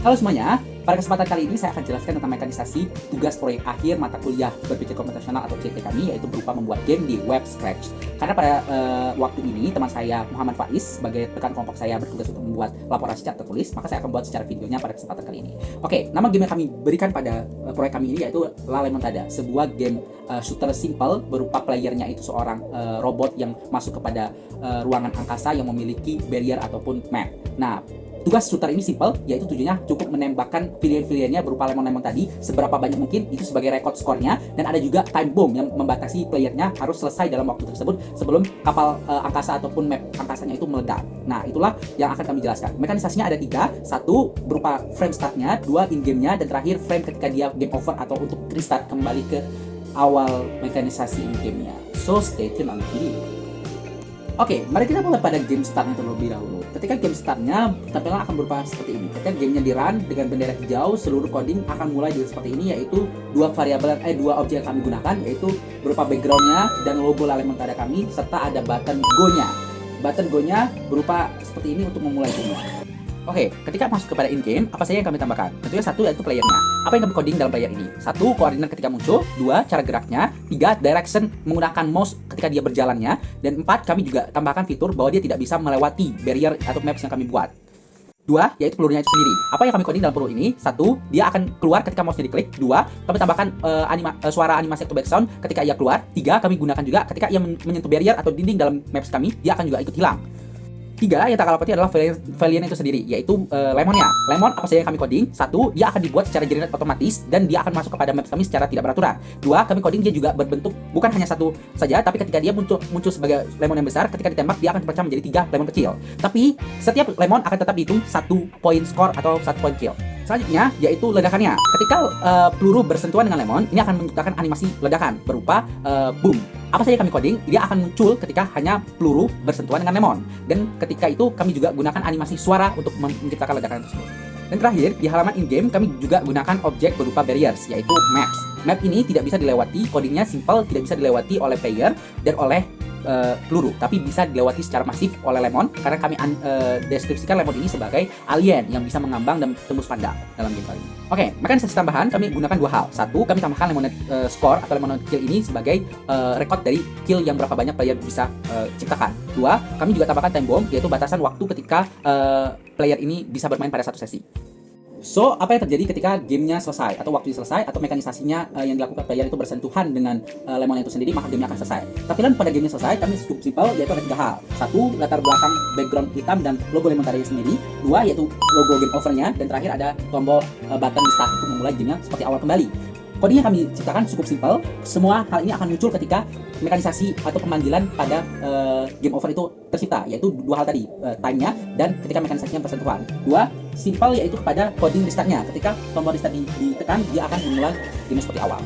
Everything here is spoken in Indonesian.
Halo semuanya, pada kesempatan kali ini saya akan jelaskan tentang mekanisasi tugas proyek akhir mata kuliah berpikir komputasional atau CP kami, yaitu berupa membuat game di web Scratch. Karena pada waktu ini teman saya Muhammad Faiz sebagai rekan kelompok saya bertugas untuk membuat laporan secara tertulis, maka saya akan buat secara videonya pada kesempatan kali ini. Oke, nama game yang kami berikan pada proyek kami ini yaitu La Lemontada, sebuah game shooter simple berupa playernya itu seorang robot yang masuk kepada ruangan angkasa yang memiliki barrier ataupun map. Nah, tugas shooter ini simple, yaitu tujuannya cukup menembakkan pilihan-pilihannya berupa lemon-lemon tadi seberapa banyak mungkin, itu sebagai record skornya, dan ada juga time bomb yang membatasi playernya harus selesai dalam waktu tersebut sebelum kapal angkasa ataupun map angkasanya itu meledak. Nah, itulah yang akan kami jelaskan. Mekanisasinya ada 3, 1 berupa frame startnya, 2 in game-nya, dan terakhir frame ketika dia game over atau untuk restart kembali ke awal mekanisasi in game-nya. So, stay tune on the video. Oke, mari kita mulai pada game startnya terlebih dahulu. Ketika game startnya, tampilan akan berupa seperti ini. Ketika gamenya di run dengan bendera hijau, seluruh coding akan mulai dengan seperti ini, yaitu dua objek yang kami gunakan, yaitu berupa backgroundnya dan logo La Lemontada kami, serta ada button go-nya. Button go-nya berupa seperti ini untuk memulai game. Oke, ketika masuk kepada in-game, apa saja yang kami tambahkan? Tentunya 1 yaitu playernya. Apa yang kami coding dalam player ini? 1 koordinat ketika muncul, 2 cara geraknya, 3 direction menggunakan mouse ketika dia berjalannya, dan 4 kami juga tambahkan fitur bahwa dia tidak bisa melewati barrier atau maps yang kami buat. 2 yaitu pelurunya itu sendiri. Apa yang kami coding dalam peluru ini? 1, dia akan keluar ketika mouse-nya diklik. 2, kami tambahkan suara animasi atau background ketika ia keluar. 3, kami gunakan juga ketika ia menyentuh barrier atau dinding dalam maps kami, dia akan juga ikut hilang. 3 yang tak kalah penting adalah varian itu sendiri, yaitu lemonnya. Lemon apa saja yang kami coding? 1, dia akan dibuat secara generate otomatis dan dia akan masuk kepada maps kami secara tidak beraturan. 2, kami coding dia juga berbentuk bukan hanya 1 saja, tapi ketika dia muncul sebagai lemon yang besar, ketika ditembak dia akan terpecah menjadi 3 lemon kecil. Tapi setiap lemon akan tetap dihitung 1 poin skor atau 1 poin kill. Selanjutnya yaitu ledakannya. Ketika peluru bersentuhan dengan lemon, ini akan menciptakan animasi ledakan berupa boom. Apa saja kami coding, dia akan muncul ketika hanya peluru bersentuhan dengan lemon. Dan ketika itu kami juga gunakan animasi suara untuk menciptakan ledakan tersebut. Dan terakhir, di halaman in-game kami juga gunakan objek berupa barriers, yaitu maps. Map ini tidak bisa dilewati, codingnya simple, tidak bisa dilewati oleh player dan oleh peluru, tapi bisa dilewati secara masif oleh lemon, karena kami deskripsikan lemon ini sebagai alien yang bisa mengambang dan tembus pandang dalam game kali ini. Oke, mekanisasi tambahan kami gunakan 2 hal. 1, kami tambahkan lemon score atau lemon kill ini sebagai record dari kill yang berapa banyak player bisa ciptakan. 2, kami juga tambahkan time bomb, yaitu batasan waktu ketika player ini bisa bermain pada satu sesi. So, apa yang terjadi ketika gamenya selesai atau waktunya selesai atau mekanisasinya yang dilakukan player itu bersentuhan dengan lemon itu sendiri, maka gamenya akan selesai. Tampilan pada gamenya selesai kami cukup simpel, yaitu ada 3 hal. 1, latar belakang background hitam dan logo Lemontada sendiri. 2, yaitu logo game overnya, dan terakhir ada tombol button start untuk memulai gamenya seperti awal kembali. Coding yang kami ciptakan cukup simpel. Semua hal ini akan muncul ketika mekanisasi atau pemanggilan pada game over itu tercipta, yaitu 2 hal tadi, time-nya dan ketika mekanisasinya bersentuhan. 2, simpel, yaitu pada coding restartnya. Ketika tombol restart ditekan, dia akan memulai game seperti awal.